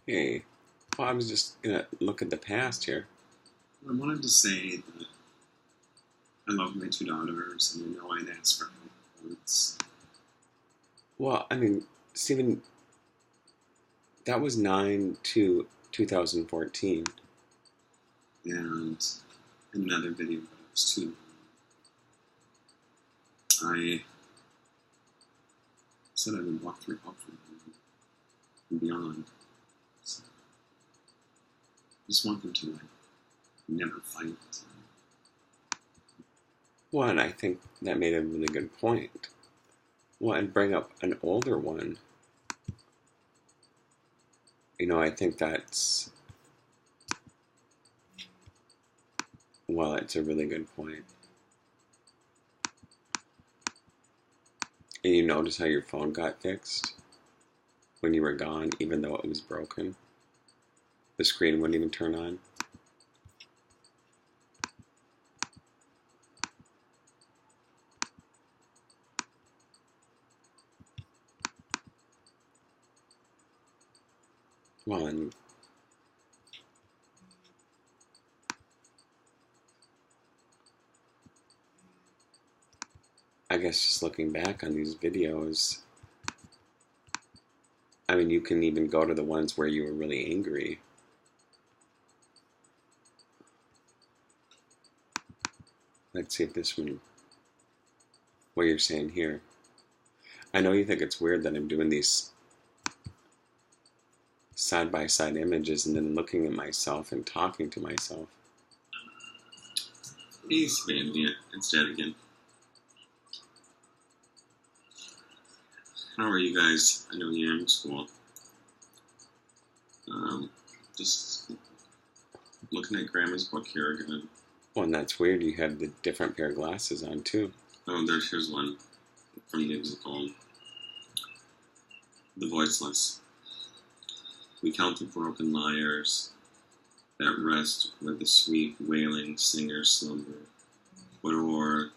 Hey, well, I was just gonna look at the past here. I wanted to say that I love my two daughters, and I know I'd asked for help once. Well, I mean, Stephen, that was 9/2/2014. And in another video that I was too, I said I would walk through help for them and beyond. So I just want them to never fight. Well, and I think that made a really good point. Well, and bring up an older one. I think well, it's a really good point. And you notice how your phone got fixed when you were gone, even though it was broken? The screen wouldn't even turn on. Well, and I guess just looking back on these videos, I mean, you can even go to the ones where you were really angry. Let's see if this one, what you're saying here. I know you think it's weird that I'm doing these side by side images and then looking at myself and talking to myself. He's Vandy. It's Dad again. How are you guys? I know you're in school. Just looking at Grandma's book here again. Well, and that's weird. You have the different pair of glasses on, too. Oh, here's one from the musical The Voiceless. We count the broken lyres that rest where the sweet wailing singers slumber, but o'er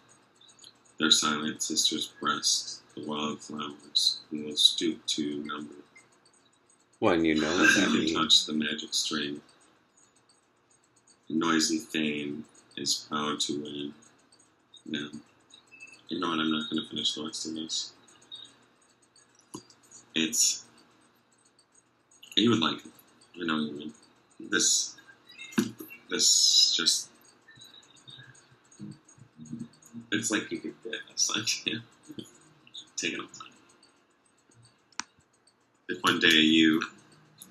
their silent sister's breast the wild flowers who will stoop to number. Well, and you know what that You means. touch the magic string. Noisy fame is proud to win. Now, you know what? I'm not going to finish the rest of this. You would like it. I know you would. This just, it's like you could get us. I can't take it all the time. If one day you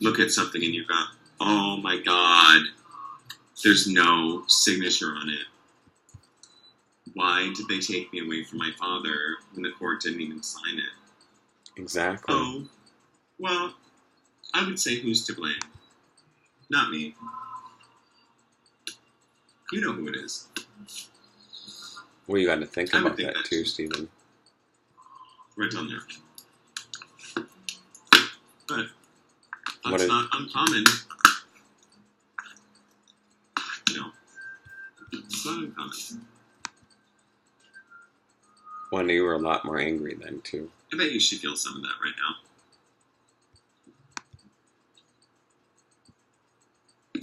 look at something and you go, oh my God, there's no signature on it. Why did they take me away from my father when the court didn't even sign it? Exactly. Oh, well, I would say who's to blame? Not me. You know who it is. Well, you got to think I would about think that, that too, too. Stephen. Right down there. But What that's is- not uncommon. It's not uncommon. Well, you were a lot more angry then, too. I bet you she feels some of that right now.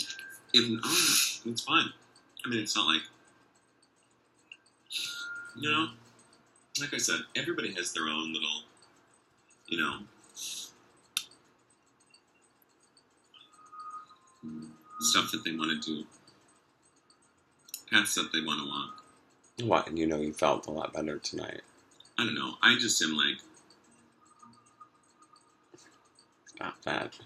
If not, it's fine. I mean, it's not like, like I said, everybody has their own little, stuff that they want to do, paths that they want to walk. What? And you felt a lot better tonight. I don't know. I just am like, Stop that.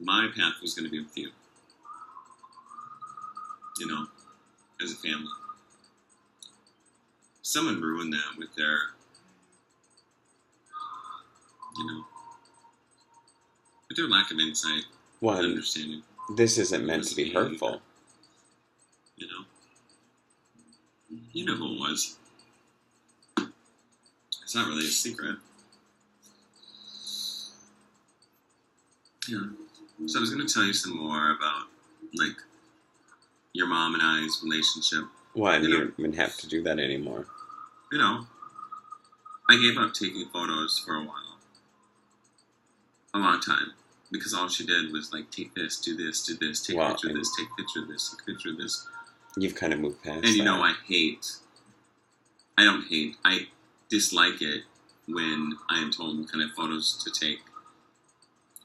my path was going to be with you. As a family. Someone ruined that with their, with their lack of insight and One, understanding. this isn't meant to be hurtful. You know who it was. It's not really a secret. Yeah. So I was going to tell you some more about, your mom and I's relationship. Well, and you don't even have to do that anymore. I gave up taking photos for a while. a long time. Because all she did was, like, take this, do this, do this, take a picture of this, take a picture of this, take a picture of this. You've kind of moved past And, you that. know, I dislike it when I am told what kind of photos to take.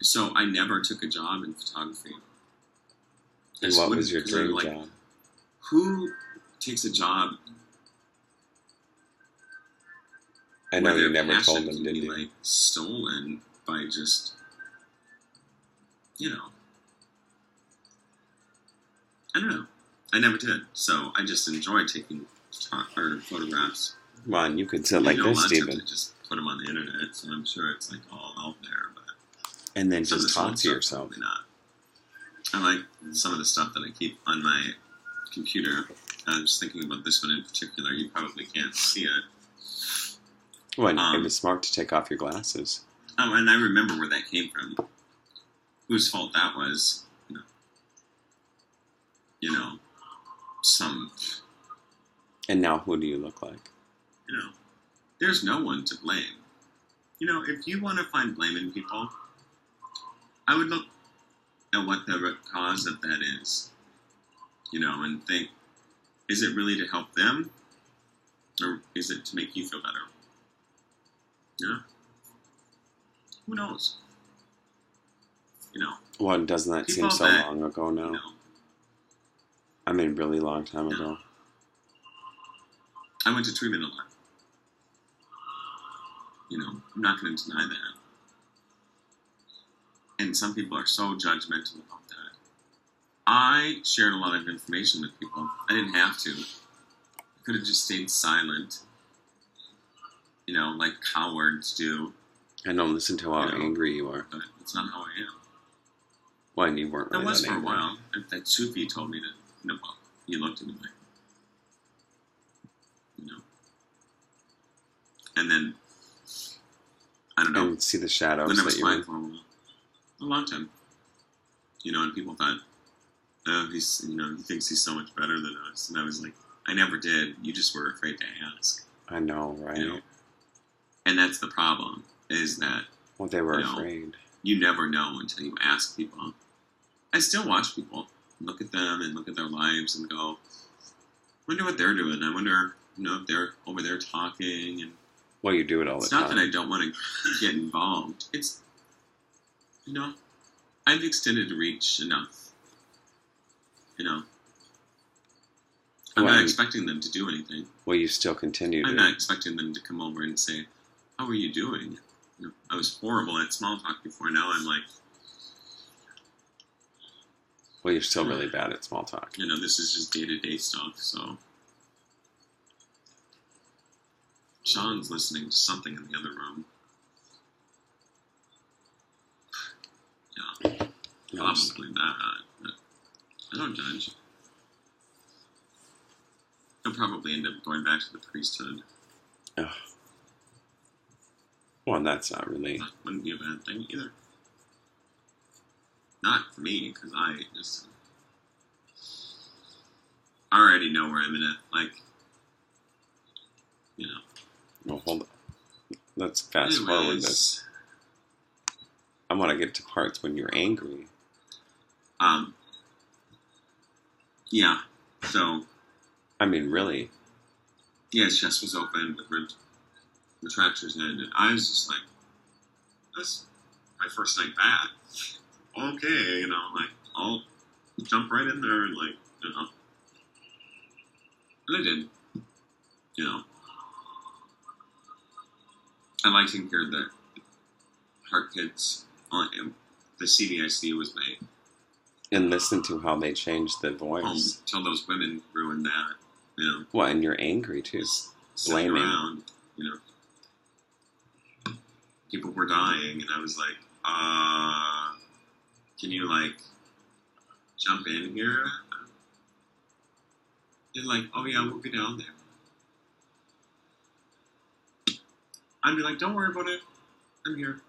So I never took a job in photography. And what was your dream job? Who takes a job? I know where you their never told passion them, can did be, you? like, stolen by just, you know, I don't know. I never did. So I just enjoyed taking photographs. Come on, you could sit like a this, lot of Stephen. times I just put them on the internet, so I'm sure it's, like, all out there. But And then some of just the talk to stuff, yourself. probably not. I like some of the stuff that I keep on my computer. I was thinking about this one in particular. You probably can't see it. Well, it was smart to take off your glasses. Oh, and I remember where that came from. Whose fault that was. You know, some... And now who do you look like? You know, there's no one to blame. You know, if you want to find blame in people, I would look at what the cause of that is. You know, and think, is it really to help them? Or is it to make you feel better? You know? Who knows? You know? Well, doesn't that seem so long ago now? You know, I mean, really long time ago. I went to treatment a lot. You know, I'm not going to deny that. And some people are so judgmental about that. I shared a lot of information with people. I didn't have to. I could have just stayed silent. You know, like cowards do. I don't listen to how angry you are. But it's not how I am. Why, and you weren't really I was that for a angry. while. That Sufi told me to, he looked at me like, you know. And then, I don't know. And see the shadows Then I that was you're fine in. for a while. A long time. You know, and people thought, oh, he thinks he's so much better than us. And I was like, I never did. You just were afraid to ask. I know, right? You know? And that's the problem, is that Well, they were afraid. You never know until you ask people. I still watch people, look at them and look at their lives and go, wonder what they're doing. I wonder, if they're over there talking. And Well, you do it all the it's time. not that I don't want to get involved. It's, I've extended reach enough. I'm not expecting them to do anything. Well, you still continue to. I'm not expecting them to come over and say, how are you doing? I was horrible at small talk before. Now I'm like... Well, you're still really bad at small talk. This is just day-to-day stuff, so... Sean's listening to something in the other room. Yeah, probably that. But I don't judge. He'll probably end up going back to the priesthood. Ugh. Well, that's not really... That wouldn't be a bad thing either. Not for me, because I just... I already know where I'm in it. Like, Well, hold on. Let's fast forward this. I want to get to parts when you're angry. Yeah. So... I mean, really. Yeah, his chest was open, the retractors in, and I was just like, that's my first night back. Okay, I'll jump right in there and, And I did. I like to hear the heart kids on the CDIC was made. And listen to how they changed the voice. Until those women ruined that. Well, and you're angry too. Blaming. Around, people were dying, and I was like, can you, jump in here? They're like, oh yeah, we'll be down there. I'd be like, don't worry about it. I'm here.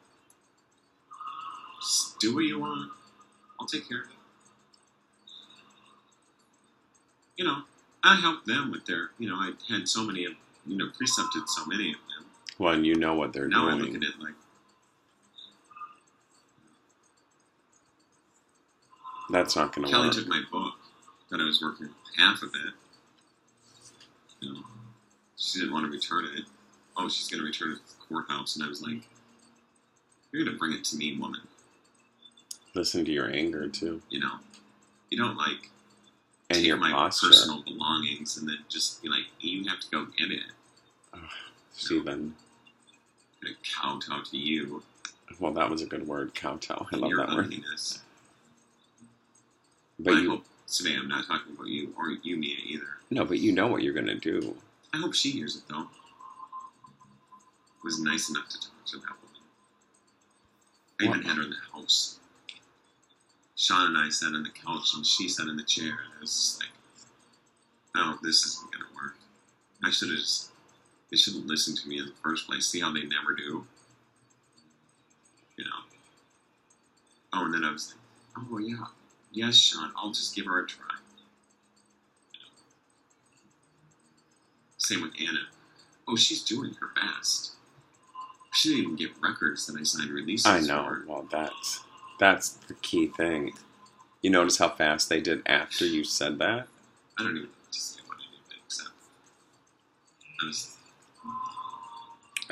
Just do what you want. I'll take care of it. I helped them with their, I had so many of, precepted so many of them. Well, and you know what they're now doing. Now I look at it like, That's not going to Kelly work. took my book that I was working with, half of it. You know, she didn't want to return it. Oh, she's going to return it to the courthouse. And I was like, you're going to bring it to me, woman. Listen to your anger, too. You know, you don't like And take your my posture. personal belongings and then just be like, you have to go get it. Stephen. I'm going to kowtow to you. Well, that was a good word, kowtow. I and love your that word. ugliness. But I you, hope, Savannah, I'm not talking about you or you, Mia, either. no, but you know what you're going to do. I hope she hears it, though. Was nice enough to talk to that woman. I even had her in the house. Sean and I sat on the couch and she sat in the chair, and I was just like, "Oh, this isn't gonna work. I should have just. They should have listened to me in the first place. See how they never do, you know." Oh, and then I was like, "Oh yeah, yes, Sean. I'll just give her a try." Same with Anna. Oh, she's doing her best. She didn't even get records that I signed releases I for know. her. Well, that's the key thing. You notice how fast they did after you said that? I don't even know what to say what I did, except I was.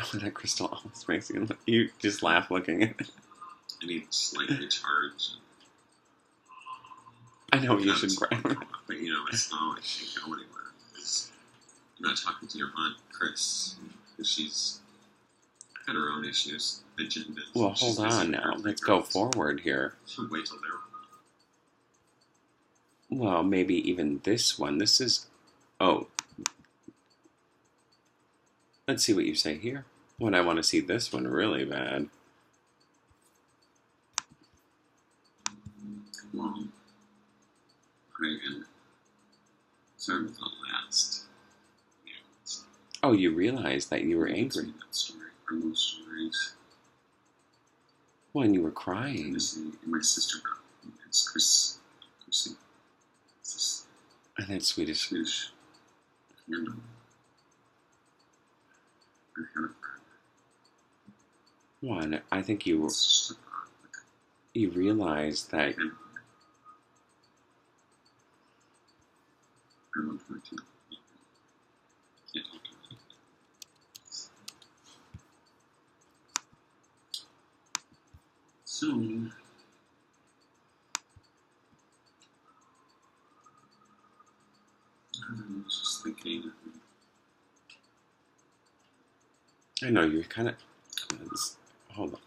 Oh, that crystal almost makes you just laugh looking at it. I need to slightly charge. I know you should grab it. But you know, it's not. I can't go anywhere. I'm not talking to your aunt, Chris, because she's got her own issues, agendas. Well, She's hold busy on with her now. three Let's go girls. forward here. She'll wait till they're. Well, maybe even this one. This is... Oh. Let's see what you say here. Well, I want to see this one really bad. Well, Reagan. Sorry about the last. Yeah, it's Oh, you realized that you were it's angry. that story, or those stories. When you were crying. And my sister got it's Chrissy. It's this And that Swedish... Swedish handle. Her hair. One, I think you It's just like you realized that... a I want her to. Can't talk to her. So, I was just thinking, I know, you're kind of... Hold on.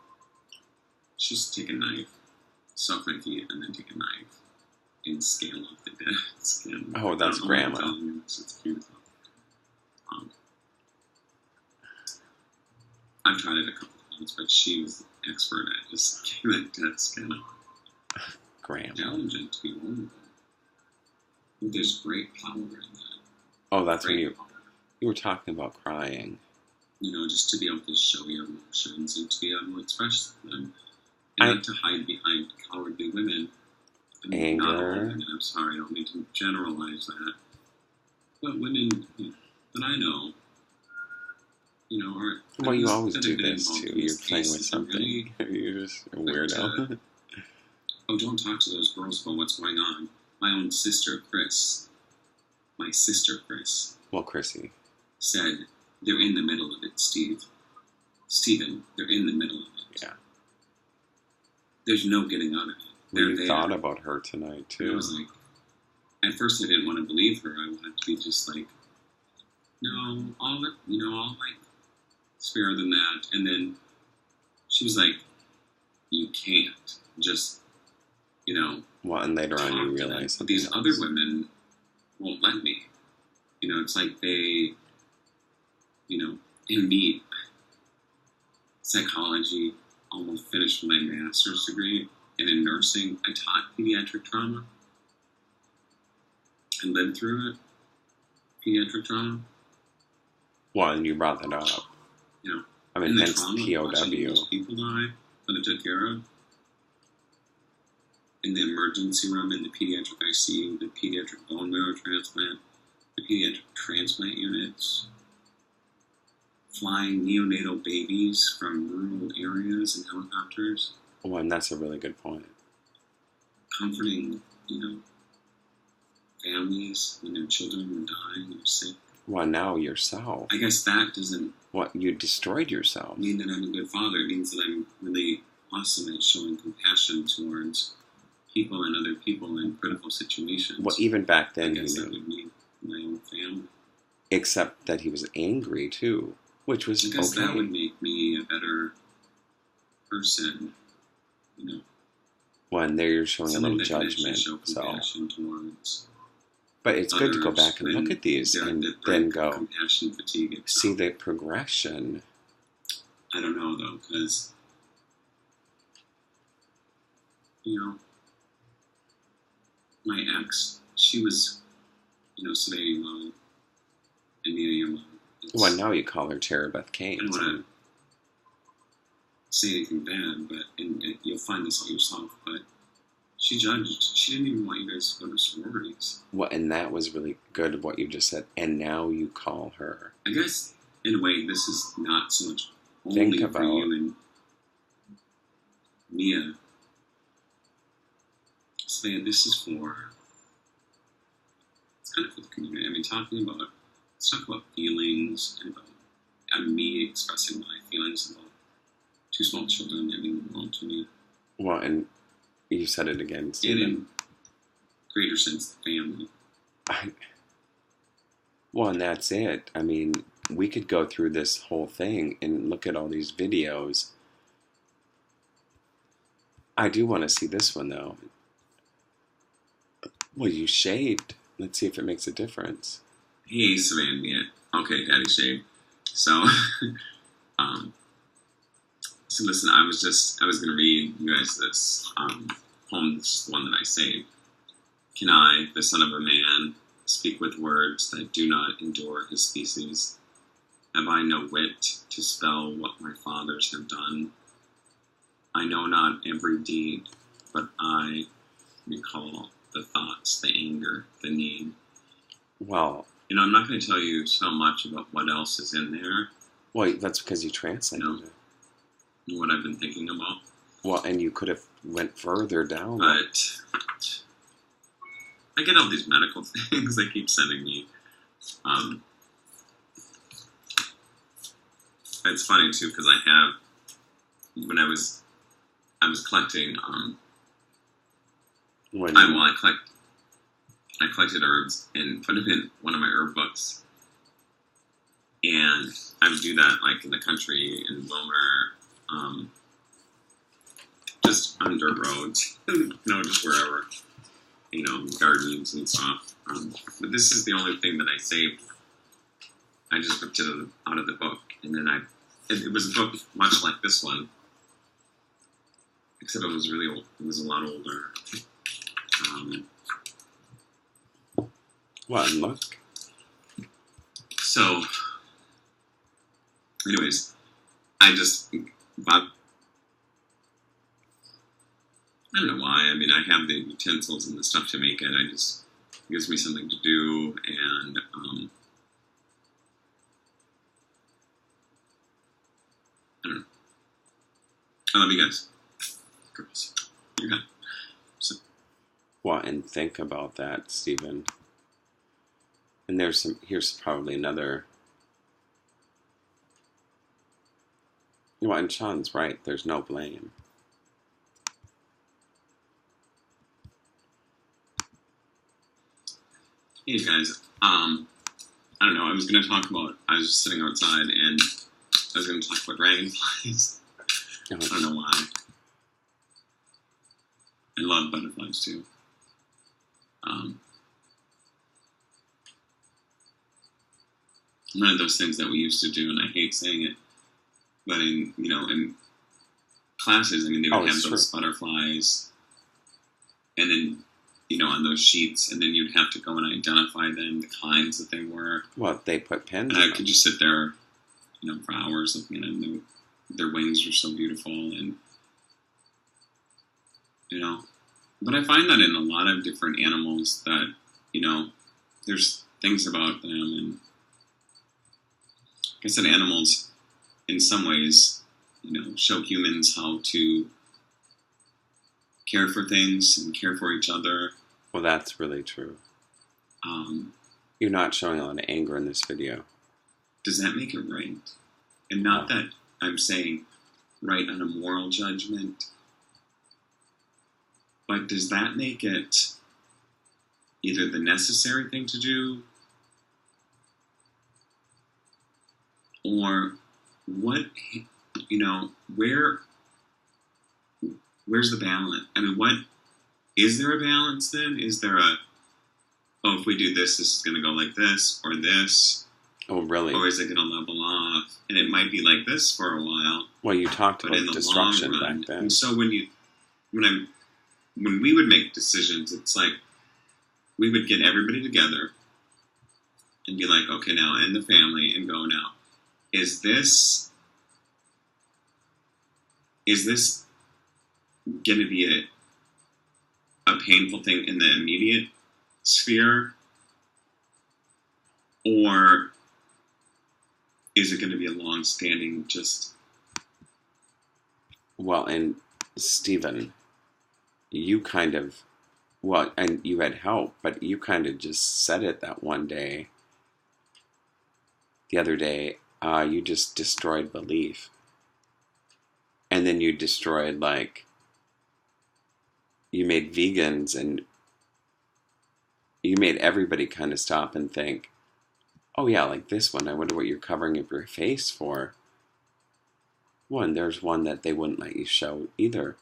just take a knife, suffocate, and then take a knife and scale off the dead skin. Oh, that's I don't know grandma. what to tell you, it's beautiful. I've tried it a couple times, but she was expert at just getting that dead skin off. Graham. Challenging to be vulnerable. There's great power in that. Oh, that's when Great you were talking about crying. You know, just to be able to show your emotions and to be able to express them. And not to hide behind cowardly women. I mean, not all Anger. women, I'm sorry, I don't mean to generalize that. But women that I know, you know, are... Well, you always that do have been this involved too. in You're these playing with cases are something. really, You're just a weirdo. oh, don't talk to those girls about what's going on. My own sister, Chris, Well, Chrissy. said, they're in the middle of it, Stephen, they're in the middle of it. Yeah. There's no getting out of it. They're We there. thought about her tonight And I too. was like, at first I didn't want to believe her. I wanted to be just like, no, I'll like spare them that. And then she was like, you can't just, Well, and later on talk you to them. realize But something these else. other women won't let me. It's like they, in me, psychology, almost finished my master's degree, and in nursing, I taught pediatric trauma. And lived through it, pediatric trauma. Well, and you brought that up. I mean, And the hence trauma of watching POW. those people die that I took care of. In the emergency room, in the pediatric ICU, the pediatric bone marrow transplant, the pediatric transplant units, flying neonatal babies from rural areas in helicopters, Well, and that's a really good point. comforting, families when their children were dying or sick. Well, now yourself. I guess that doesn't What, you destroyed yourself? mean that I'm a good father. It means that I'm really awesome at showing compassion towards people and other people in critical situations. Well, even back I then, guess you that knew. would mean my own family. Except that he was angry, too, which was I guess okay. that would make me a better person. Well, and there you're showing a Someone little that can actually judgment. show So, compassion towards but it's good to go others back and look when at these they're and at the then brink of go compassion fatigue itself. see the progression. I don't know though, because my ex, she was sedating mom and needing your mom. Well, now you call her Cherubeth I Kane. don't want to say anything bad, but and you'll find this out yourself. But she judged. She didn't even want you guys to go to sororities. Well, and that was really good what you just said. And now you call her. I guess in a way, this is not so much Think only for about- you and Mia. So this is for. It's kind of for the community. I mean, let's talk about feelings and about me expressing my feelings about two small children that mean the world to me. Well, and you said it again, And Stephen. in greater sense, the family. Well, and that's it. I mean, we could go through this whole thing and look at all these videos. I do want to see this one, though. Well, you shaved. Let's see if it makes a difference. Hey, Savannah. Okay, Daddy Shade. So, so listen, I was going to read you guys this poem, this one that I saved. Can I, the son of a man, speak with words that do not endure his species? Have I no wit to spell what my fathers have done? I know not every deed, but I recall the thoughts, the anger, the need. Well, I'm not going to tell you so much about what else is in there, well, that's because you translated No. it. what I've been thinking about. Well, and you could have went further down. But I get all these medical things they keep sending me. It's funny too because I have when I was collecting. When I collected herbs and put them in one of my herb books, and I would do that like in the country in Wilmer, just on dirt roads, just wherever, gardens and stuff. But this is the only thing that I saved. I just ripped it out of the book, and then it was a book much like this one, except it was really old. It was a lot older. well, and look. So, anyways, I just bought. I don't know why. I mean, I have the utensils and the stuff to make it. It gives me something to do, and I don't know. I love you guys, girls. You're good. Well, and think about that, Stephen. And here's probably another. Well, and Sean's right. There's no blame. Hey guys, I don't know. I was just sitting outside and I was going to talk about dragonflies. I don't know why. I love butterflies too. One of those things that we used to do, and I hate saying it, but in classes, I mean, they would have those butterflies, and then on those sheets, and then you'd have to go and identify them, the kinds that they were. Well, they put pens. And I could just sit there, for hours looking at them. Their wings were so beautiful, and But I find that in a lot of different animals that there's things about them, and like I said, animals, in some ways, show humans how to care for things and care for each other. Well, that's really true. You're not showing a lot of anger in this video. Does that make it right? And not that I'm saying right on a moral judgment, but does that make it either the necessary thing to do, or what, where's the balance? I mean, is there a balance then? Is there if we do this, this is going to go like this, or this? Oh, really? Or is it going to level off? And it might be like this for a while. Well, you talked about destruction back then. And so when we would make decisions, it's like we would get everybody together and be like, okay, now end the family and go now. Is this going to be a painful thing in the immediate sphere, or is it going to be a long-standing just... Well, and Stephen, you kind of, well, and you had help, but you kind of just said it that one day. The other day, you just destroyed belief. And then you destroyed, like, you made vegans and you made everybody kind of stop and think, oh yeah, like this one, I wonder what you're covering up your face for. Well, and there's one that they wouldn't let you show either.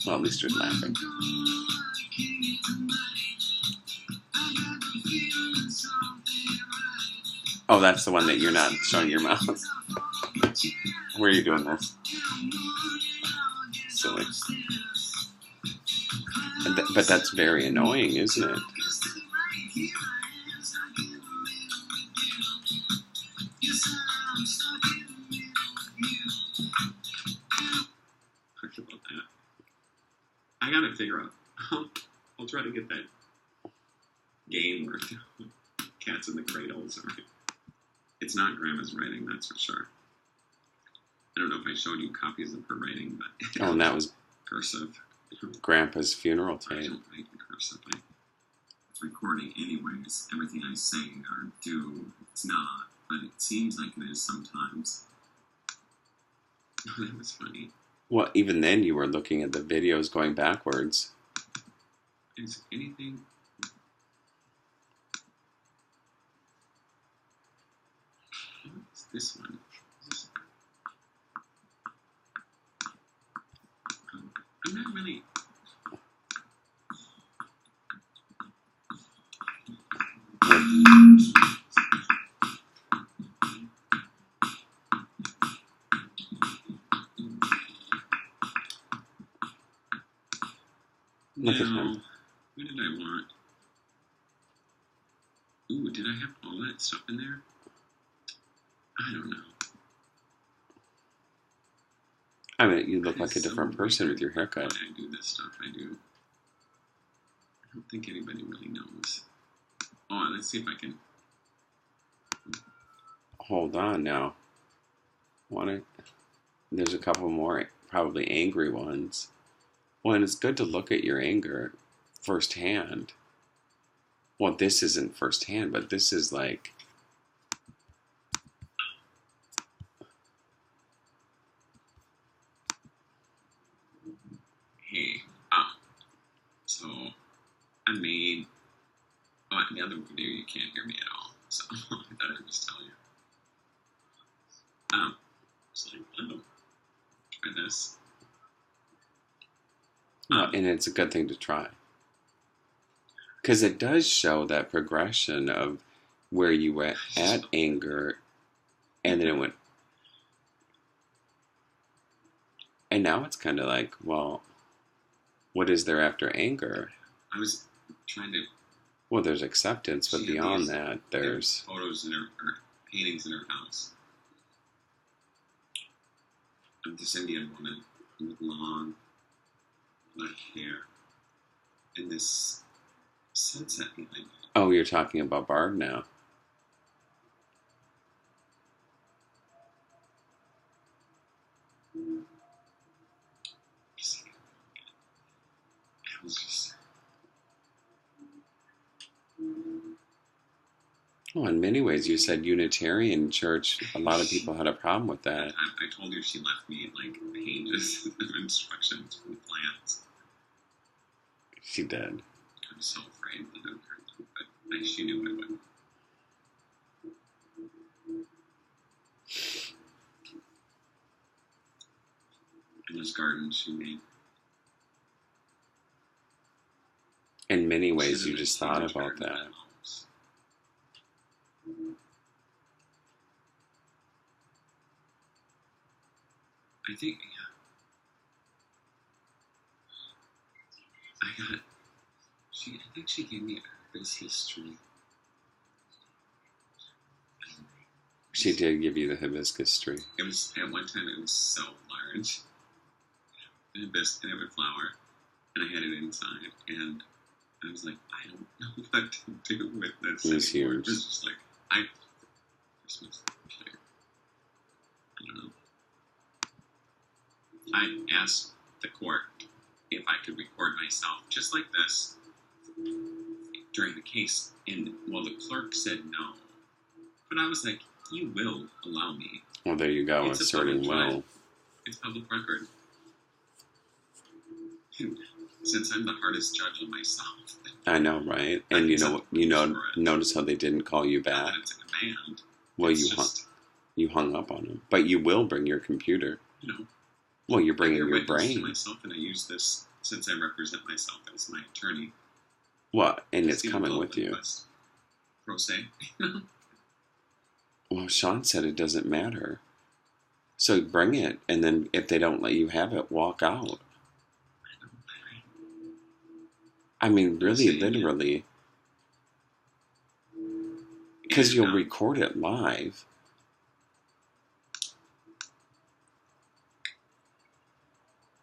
Well, at least you're laughing. Oh, that's the one that you're not showing your mouth. Where are you doing this? Silly. But that's very annoying, isn't it? Talked about that. I gotta figure out. I'll try to get that game where cats in the cradles. It's not Grandma's writing, that's for sure. I don't know if I showed you copies of her writing, but oh, and that was cursive. Grandpa's funeral I tape. don't write in cursive. It's recording anyways. Everything I say or do, it's not. But it seems like it is sometimes. That was funny. Well, even then you were looking at the videos going backwards. Is anything... What's this one? I'm not really... Look at him. What did I want? Ooh, did I have all that stuff in there? I don't know. I mean, you look like a different person with your haircut. Why I do this stuff I do. I don't think anybody really knows. Oh, let's see if I can... Hold on now. There's a couple more, probably angry ones. Well, and it's good to look at your anger firsthand. Well, this isn't firsthand, but this is like... Hey, so I made... Oh, in the other video you can't hear me at all, so I thought I'd just tell you. It's like, oh, try this. and it's a good thing to try. Because it does show that progression of where you were at anger, and then it went... And now it's kind of like, well, what is there after anger? I was trying to... Well, there's acceptance, but beyond that, there's... Photos in her, or paintings in her house. Of this Indian woman with long black hair. And this sunset behind it. Oh, you're talking about Barb now. was just, Well, in many ways, you said Unitarian Church. A lot of people had a problem with that. I told her she left me like pages of instructions from plans. She did. I'm so afraid that I would hurt them, but she knew I would. And this garden she made. In many ways, you just thought about that. I think, I think she gave me this history. She did give you the hibiscus tree. It was, at one time, it was so large. A hibiscus, and it would flower. And I had it inside, and I was like, I don't know what to do with this anymore. It was just like, Christmas. I don't know. I asked the court if I could record myself just like this during the case, and well, the clerk said no. But I was like, you will allow me. Well, there you go, asserting will. It's public record. And since I'm the hardest judge of myself. I know, right? And notice how they didn't call you back. Not that it's a command. Well, you hung up on them, but you will bring your computer. No. Well, you're bringing your I brain. To myself, and I use this since I represent myself as my attorney. What? And it's coming with you. Pro se. Well, Sean said it doesn't matter. So bring it, and then if they don't let you have it, walk out. I mean, really, literally. Because you'll record it live.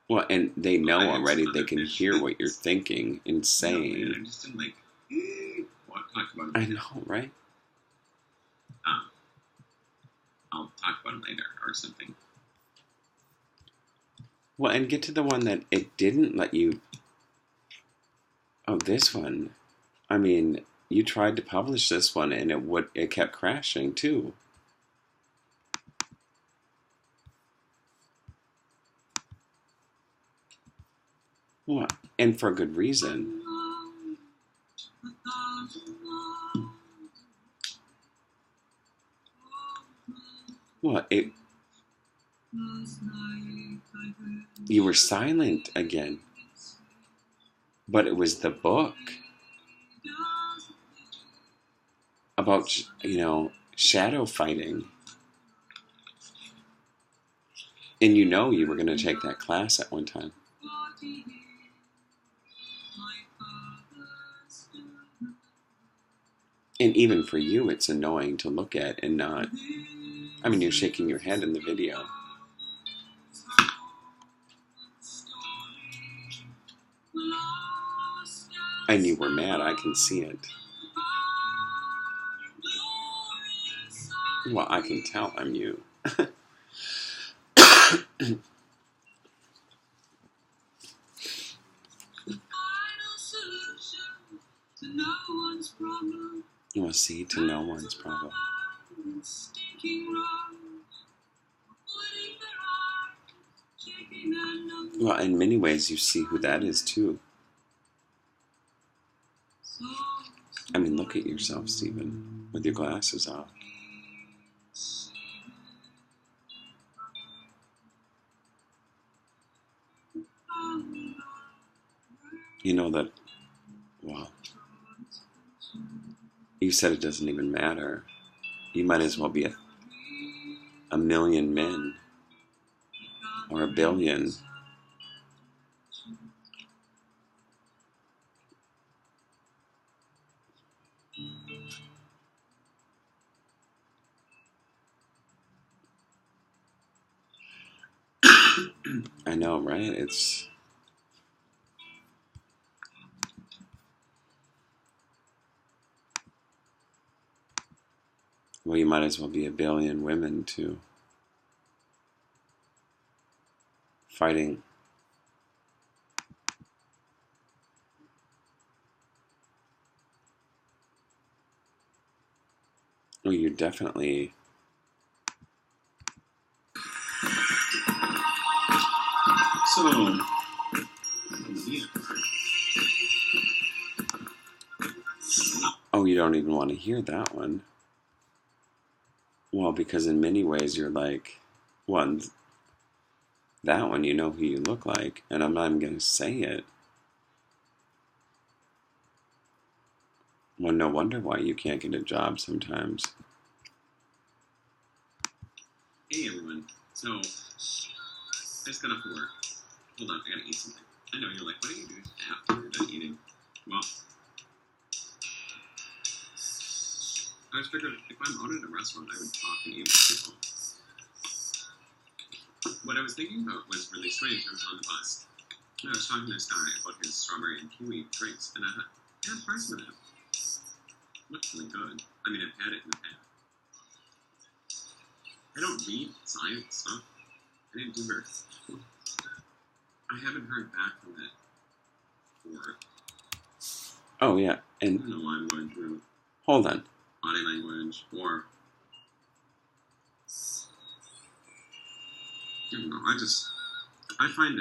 Well, and they know already. They can hear what you're thinking and saying. No, man, I just didn't talk about it. I know, right? I'll talk about it later or something. Well, and get to the one that it didn't let you. Oh, this one. I mean, you tried to publish this one, and it kept crashing too. What? And for good reason. What? You were silent again. But it was the book about, shadow fighting. And you were going to take that class at one time. And even for you, it's annoying to look at and not. I mean, you're shaking your head in the video. And you were mad, I can see it. Well, I can tell I'm you. You will see to no one's problem. Well, in many ways, you see who that is, too. I mean, look at yourself, Stephen, with your glasses off. You know that, well, you said it doesn't even matter. You might as well be a million men or a billion. I know, right? It's... Well, you might as well be a billion women, too. Fighting. well, you're definitely. So, yeah. Oh, you don't even want to hear that one. Well, because in many ways you're like, one, that one you know who you look like, and I'm not even going to say it. Well, no wonder why you can't get a job sometimes. Hey everyone. So, I just got off of work. Hold on, I gotta eat something. I know you're like, what are you doing after you're done eating? Well, I was figuring if I'm out at a restaurant, I would talk and eat with people. What I was thinking about was really strange. I was on the bus, and I was talking to this guy about his strawberry and kiwi drinks, and I had fries with it. Looked really good. I mean, I've had it in the past. I don't read science stuff. I didn't do very. I haven't heard back from it for. Oh, yeah, I and don't know why I'm going through hold on. body language or. I don't know. I find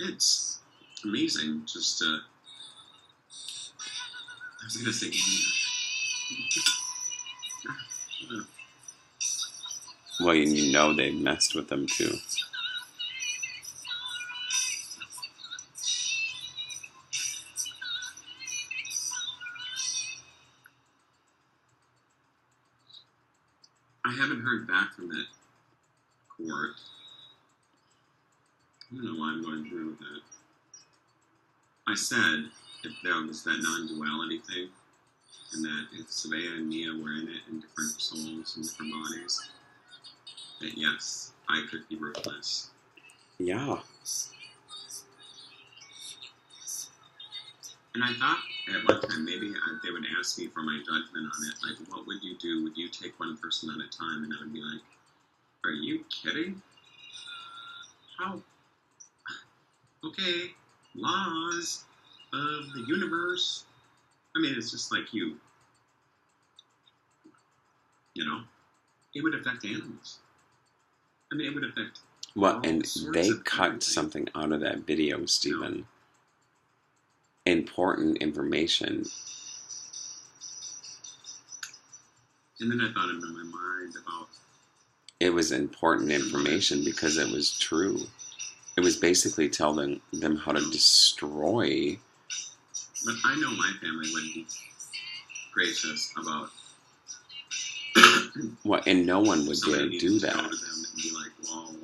it's amazing just to. I was gonna say India. Well, you know they messed with them too. I haven't heard back from that court. I don't know why I'm going through with it. I said if there was that non-duality thing, and that if Savea and Mia were in it in different souls and different bodies, that yes, I could be ruthless. Yeah. And I thought at one time maybe they would ask me for my judgment on it, like, what would you do? Would you take one person at a time? And I would be like, are you kidding? How? Okay, laws of the universe. I mean, it's just like you know, it would affect animals. I mean, it would affect. Well, and they cut everything. something out of that video, Stephen. Important information. And then I thought in my mind about. It was important information because it was true. It was basically telling them how to destroy. But I know my family would be gracious about. Well, and no one would dare Somebody do needed to that. go to them and be like, well,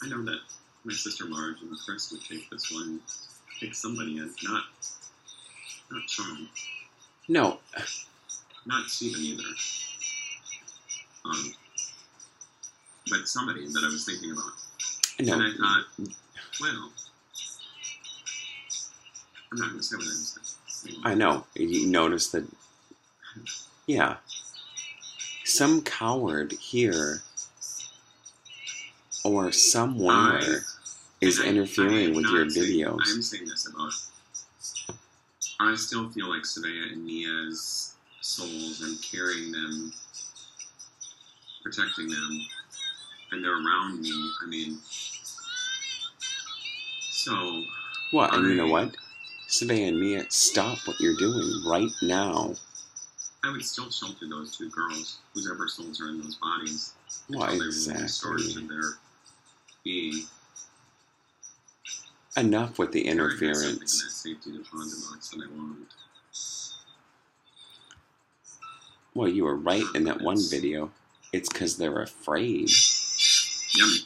I know that my sister Marge and Chris would take this one, take somebody in, not Sean, No. not Stephen either. But somebody that I was thinking about. No. And I thought, well, I'm not going to say what I was thinking. I know. You notice that. Yeah. Some coward here or somewhere is interfering with your videos. I'm saying this about. I still feel like Savea and Mia's souls. I'm carrying them, protecting them, and they're around me. I mean, so. Well, and you know what? Savea and Mia, stop what you're doing right now. I would still shelter those two girls, whoever souls are in those bodies. Well, exactly. Restored to their being. Enough with the In that interference. safety deposit box that I want. Well, you were right in that one video. It's because they're afraid. Yummy.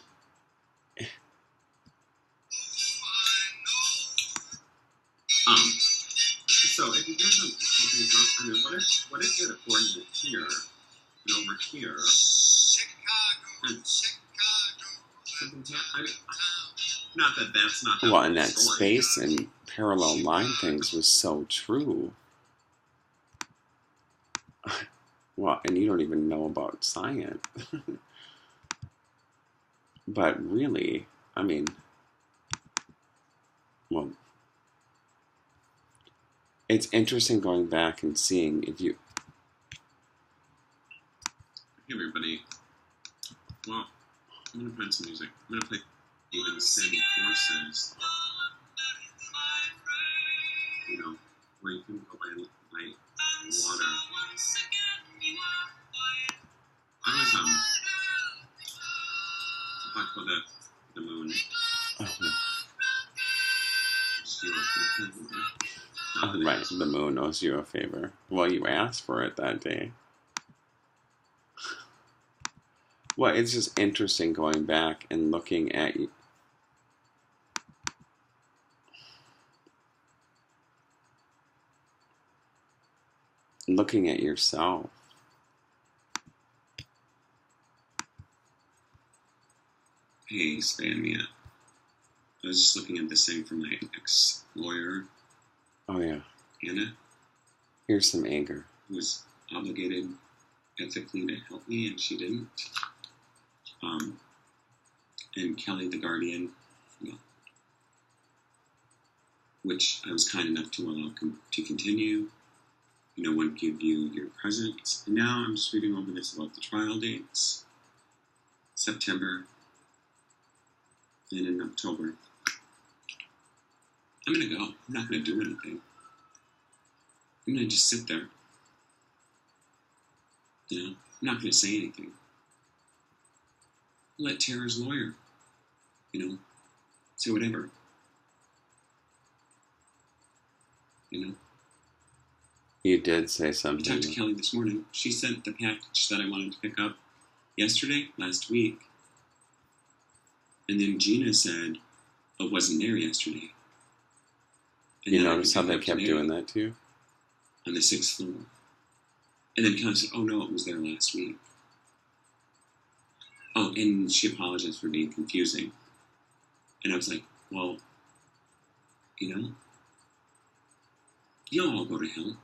So if you guys don't think about, I mean, what if it according to here and over here? And not that that's not the Well, and that story. space and parallel line things was so true. Well, and you don't even know about science. But really, I mean, well, it's interesting going back and seeing if you Hey everybody. Well, I'm gonna find some music. I'm gonna play Even Send Forces. You know, where you can go by water. I was talk about the moon. Oh, right, the moon owes you a favor. Well, you asked for it that day. Well, it's just interesting going back and looking at you. Looking at yourself. Hey, Spamia. I was just looking at this thing from my ex-lawyer, Oh, yeah. Anna, Here's some anger. who was obligated ethically to help me, and she didn't. And Kelly, the guardian, which I was kind enough to allow to continue, wouldn't give you your presence. And now I'm just reading over this about the trial dates. September, and in October. I'm gonna go. I'm not gonna do anything. I'm gonna just sit there. I'm not gonna say anything. Let Tara's lawyer, say whatever. You did say I something. talked to Kelly this morning. She sent the package that I wanted to pick up last week. And then Gina said it wasn't there yesterday. And You notice how they kept doing that to you? On the 6th floor. And then Kelly said, oh no, it was there last week. Oh, and she apologized for being confusing. And I was like, well, you'll all go to hell.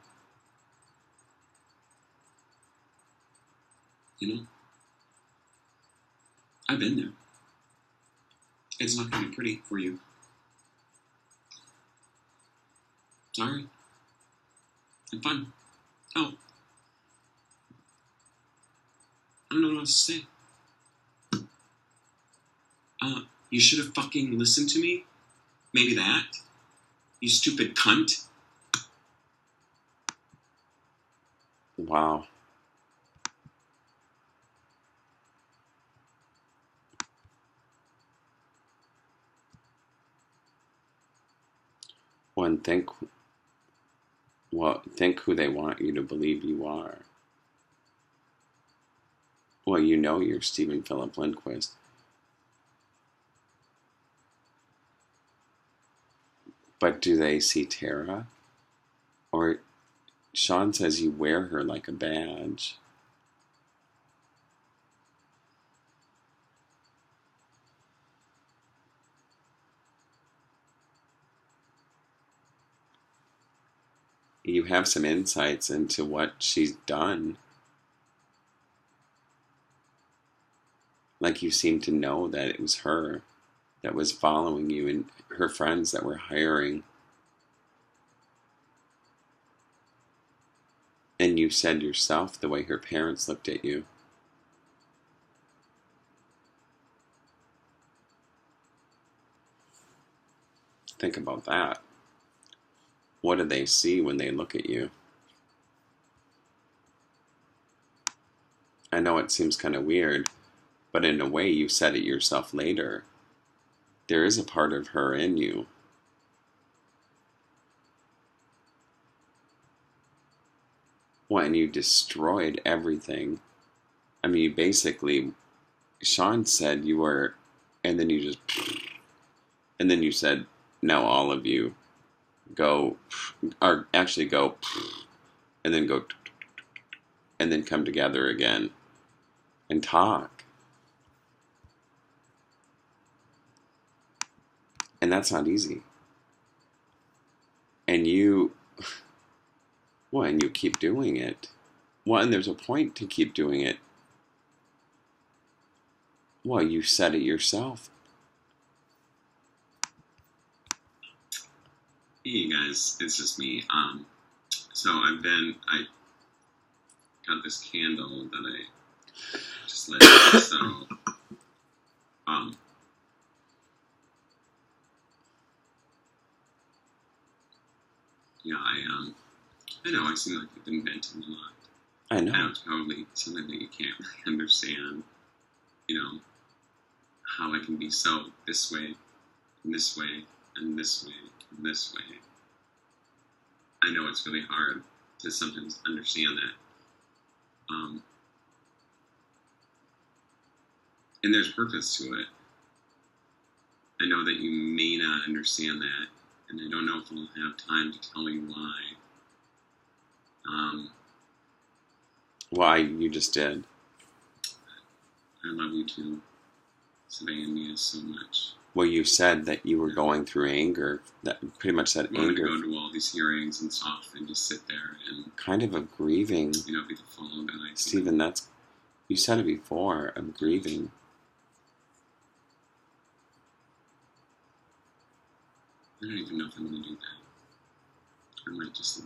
I've been there. It's not going to be pretty for you. Sorry. Have fun. Oh. I don't know what else to say. You should have fucking listened to me. Maybe that. You stupid cunt. Wow. Think who they want you to believe you are. Well, you're Stephen Philip Lindquist. But do they see Tara? Or Sean says you wear her like a badge. You have some insights into what she's done. Like you seem to know that it was her that was following you and her friends that were hiring. And you said yourself the way her parents looked at you. Think about that. What do they see when they look at you? I know it seems kind of weird, but in a way you said it yourself later. There is a part of her in you. Well, and you destroyed everything. I mean, you basically, Sean said you were, and then you just, and then you said, no, all of you, go, or actually go, and then go, and then come together again and talk. And that's not easy. And you keep doing it. Well, and there's a point to keep doing it. Well, you said it yourself. Hey guys, it's just me. So I got this candle that Just let it settle. Yeah, I know I seem like I've been venting a lot. I I know know. it's probably something that you can't really understand. You know, how I can be so this way, and this way, and this way, and this way. I know it's really hard to sometimes understand that. And there's purpose to it. I know that you may not understand that, and I don't know if I'll have time to tell you why. Why you just did. I love you too, Savannah, so much. Well, you said that you were going through anger. That pretty much said I wanted anger. to go to all these hearings and stuff and just sit there and, Kind of a grieving. you know, be the fall guy. Stephen, that's... You said it before. I'm grieving. I don't even know if I'm going to do that. I might just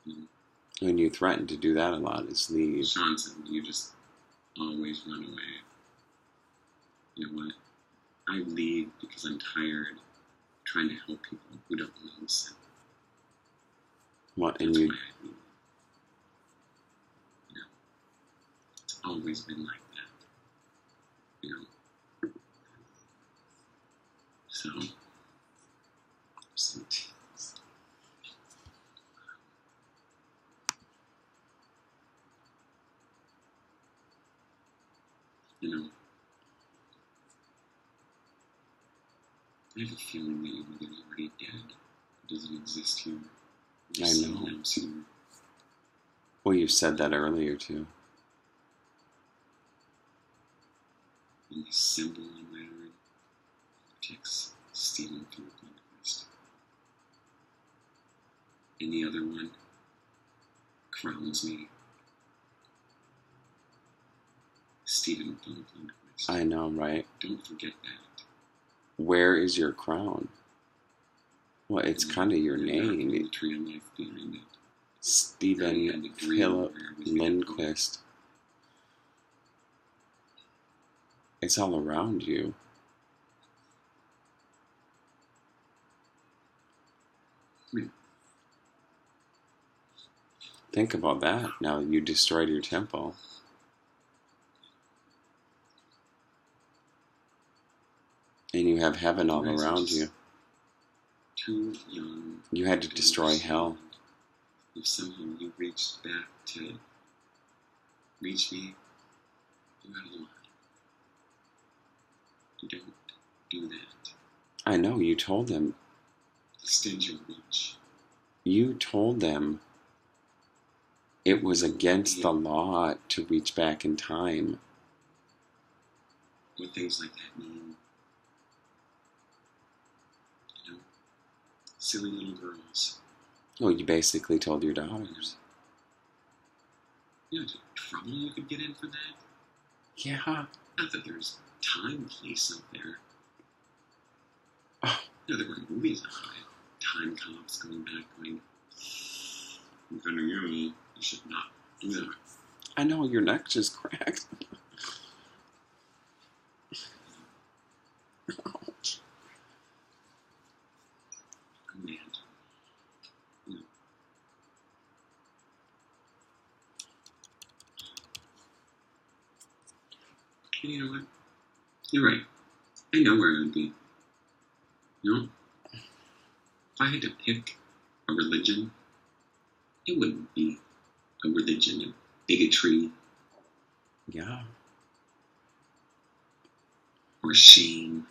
leave. And you threaten to do that a lot, is leave. Sean said, you just always run away. You know what? I leave because I'm tired of trying to help people who don't listen. What? And That's you... why I leave. You know, it's always been like that. You know. So, you know, I have a feeling that your mother's already dead. It doesn't exist here. There's I know. someone else here. Well, you said that earlier, too. And the symbol on my arm protects Stephen from Lindquist. And the other one crowns me Stephen from Lindquist. I know, right? Don't forget that. Where is your crown? Well, it's kind of your name. The tree of life behind it. Stephen Philip Lindquist. It's all around you. Think about that. Now you destroyed your temple. And you have heaven all around you. Too young. You had to destroy hell. If somehow you reached back to reach me, you had a lot. You don't do that. I know, you told them. Extend your reach. You told them it was against the law to reach back in time. What things like that mean. You know, silly little girls. Well, you basically told your daughters. You know, the trouble you could get in for that? Yeah. Not that there's time police out there. Oh. You know, there were movies about it. Time cops going back, going, I'm gonna you should not do that. I know, your neck just cracked. Ouch. I'm mad. You know. And you know what? You're right. I know where I would be. You know? If I had to pick a religion, it wouldn't be a religion of bigotry. Yeah. Or shame.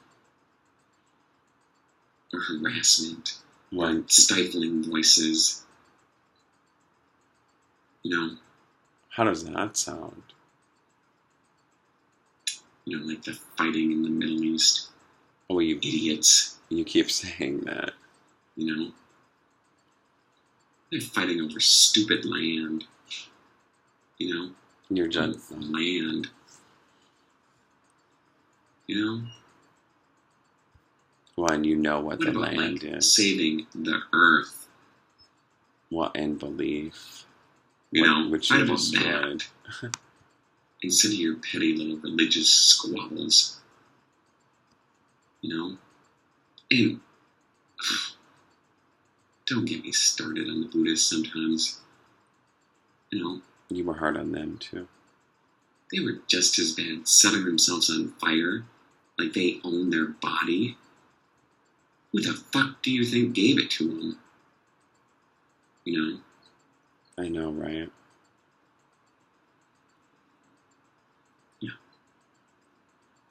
Or harassment. Or stifling voices. You know? How does that sound? You know, like the fighting in the Middle East. Oh, you idiots. You keep saying that. You know? They're fighting over stupid land. You know? You're just... Land. You know? Well, and you know what the about, land like, is. Saving the earth. What, in belief? which fight you about destroyed. that instead of your petty little religious squabbles. And don't get me started on the Buddhists sometimes. You were hard on them, too. They were just as bad setting themselves on fire, like they own their body. Who the fuck do you think gave it to them? I know, right? Yeah.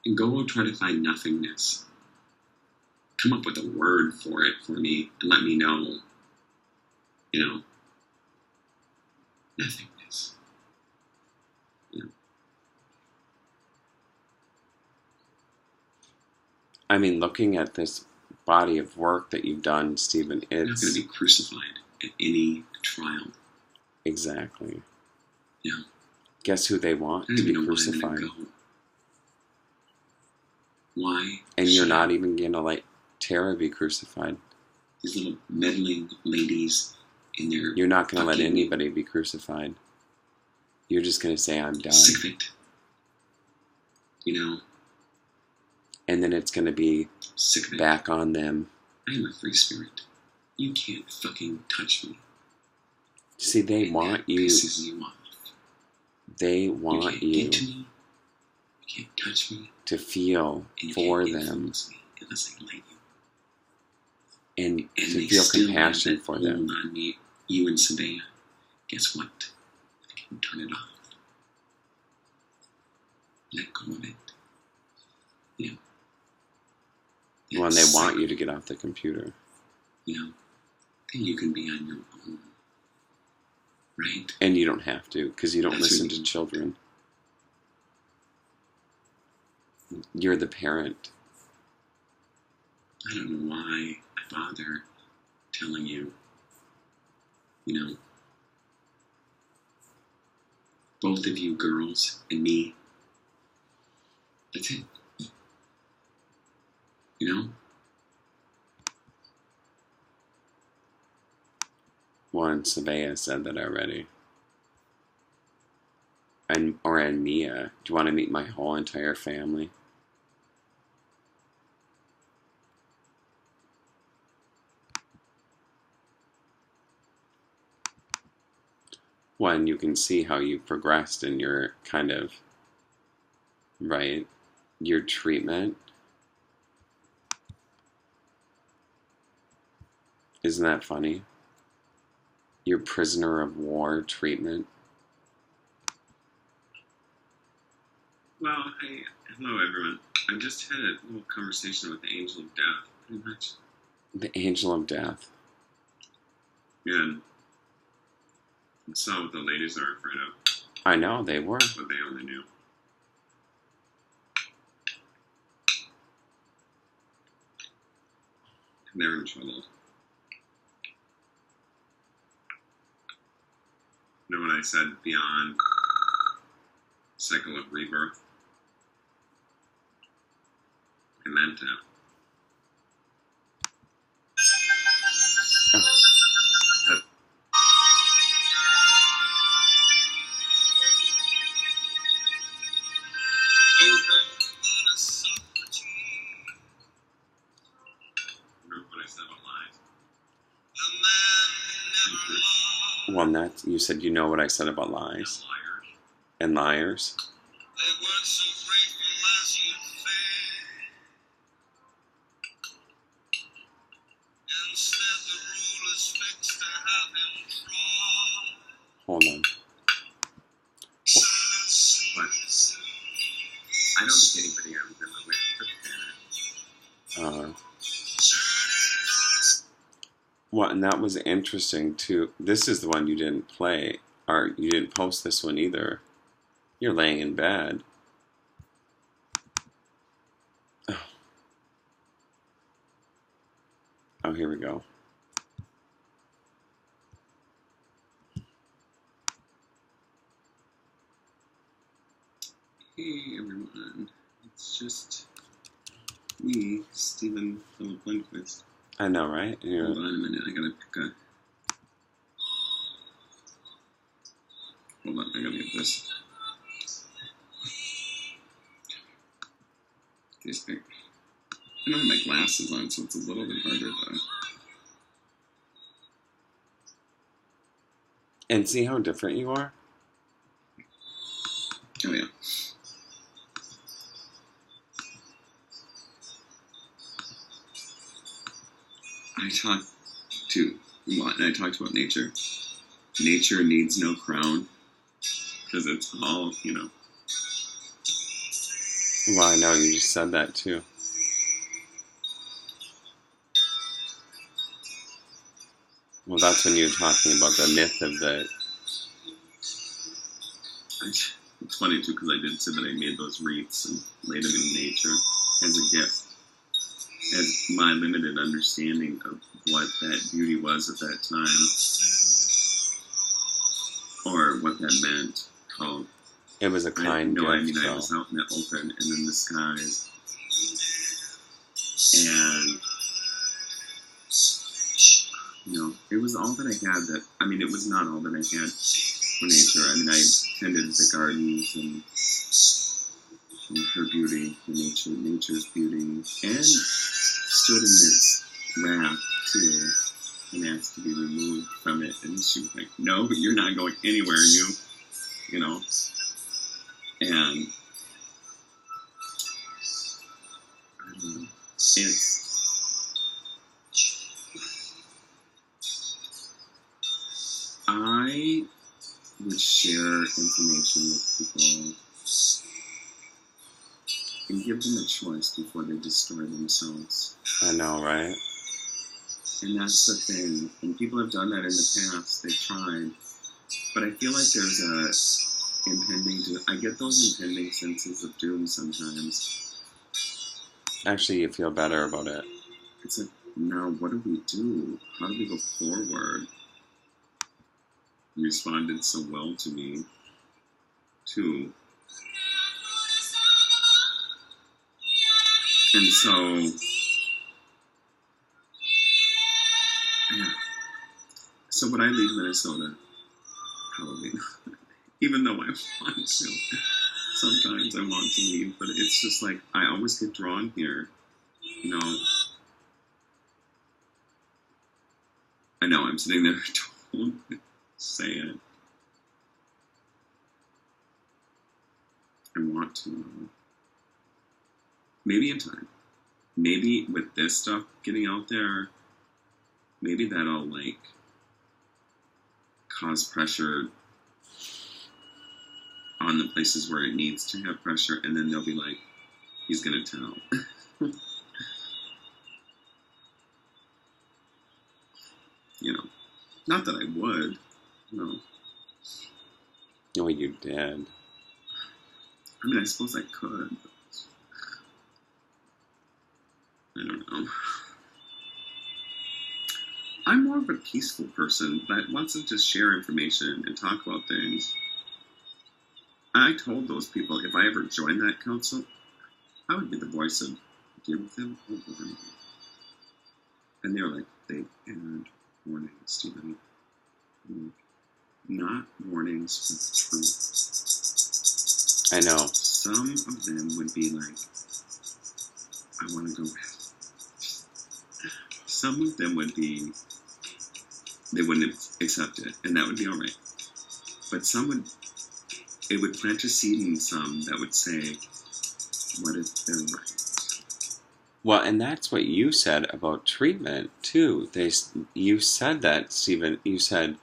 And go try to find nothingness. Come up with a word for it for me and let me know. Nothingness. I mean, looking at this body of work that you've done, Stephen, You're not going to be crucified at any trial. Exactly. Yeah. Guess who they want to be crucified? Why? And you're not even going to let Tara be crucified. These little meddling ladies in their... You're not going to let anybody be crucified. You're just going to say, I'm done. Sick of it. And then it's going to be back on them. I am a free spirit. You can't fucking touch me. See, they want you. Pisses you off. They want you. Get to me. You can't touch me. To feel for them. Unless I let you. And to feel compassion for them. On me, you and Sabea. Guess what? I can turn it off. Let go of it. Well, and they want you to get off the computer. Then you can be on your own. Right? And you don't have to, because you don't listen to children. You're the parent. I don't know why I bother telling you. Both of you girls and me. That's it. One, Sabea said that already. And Mia. Do you want to meet my whole entire family? One, you can see how you've progressed in your kind of, right, your treatment. Isn't that funny? Your prisoner of war treatment. Well, hello everyone. I just had a little conversation with the Angel of Death, pretty much. The Angel of Death. Yeah. I saw what the ladies are afraid of. I know, they were. But they only knew. And they're in trouble. You know what I said beyond cycle of rebirth? I meant it. Remember what I said about lies? Well, that you said you know what I said about lies. And liars. They weren't so great as you think. Instead, the rule is fixed to have him try. Hold on. But I don't think anybody I was ever with. Well, and that was interesting too. This is the one you didn't play, or you didn't post this one either. You're laying in bed. Oh, here we go. Hey everyone, it's just me, Stephen Philip Lindquist. I know, right? Hold on a minute, I gotta pick a... Hold on, I gotta get this. I don't have my glasses on, so it's a little bit harder to... And see how different you are? Oh, yeah. I talked about nature. Nature needs no crown, because it's all, Well, I know, you just said that too. Well, that's when you were talking about the myth of the... It's funny, too, because I did say that I made those wreaths and laid them in nature as a gift. As my limited understanding of what that beauty was at that time, or what that meant, called. It was a kind gift. I was out in the open and in the skies, and it was all that I had. It was not all that I had for nature. I tended the gardens and her beauty, nature's beauty, and stood in its wrath too, and asked to be removed from it. And she was like, "No, you're not going anywhere, you know." And I would share information with people and give them a choice before they destroy themselves. I know, right? And that's the thing. And people have done that in the past. They've tried. But I feel like there's I get those impending senses of doom sometimes. Actually, you feel better about it. It's like, now what do we do? How do we go forward? You responded so well to me, too. And so, yeah. So would I leave Minnesota? Probably not. Even though I want to. Sometimes I want to leave, but it's just like, I always get drawn here. I know, I'm sitting there, don't say it. I want to. Maybe in time. Maybe with this stuff getting out there, maybe that'll, cause pressure on the places where it needs to have pressure, and then they'll be like, he's gonna tell. Not that I would, no. No, you did. I suppose I could, but I don't know. I'm more of a peaceful person that wants to just share information and talk about things. I told those people if I ever joined that council, I would be the voice of give them over. And they were like, they've had warnings, Stephen. Not warnings, but truth. I know. Some of them would be like, I want to go. Some of them would be, they wouldn't accept it, and that would be all right. But it would plant a seed in some that would say, what if they're right? Well, and that's what you said about treatment, too. You said that, Stephen. You said,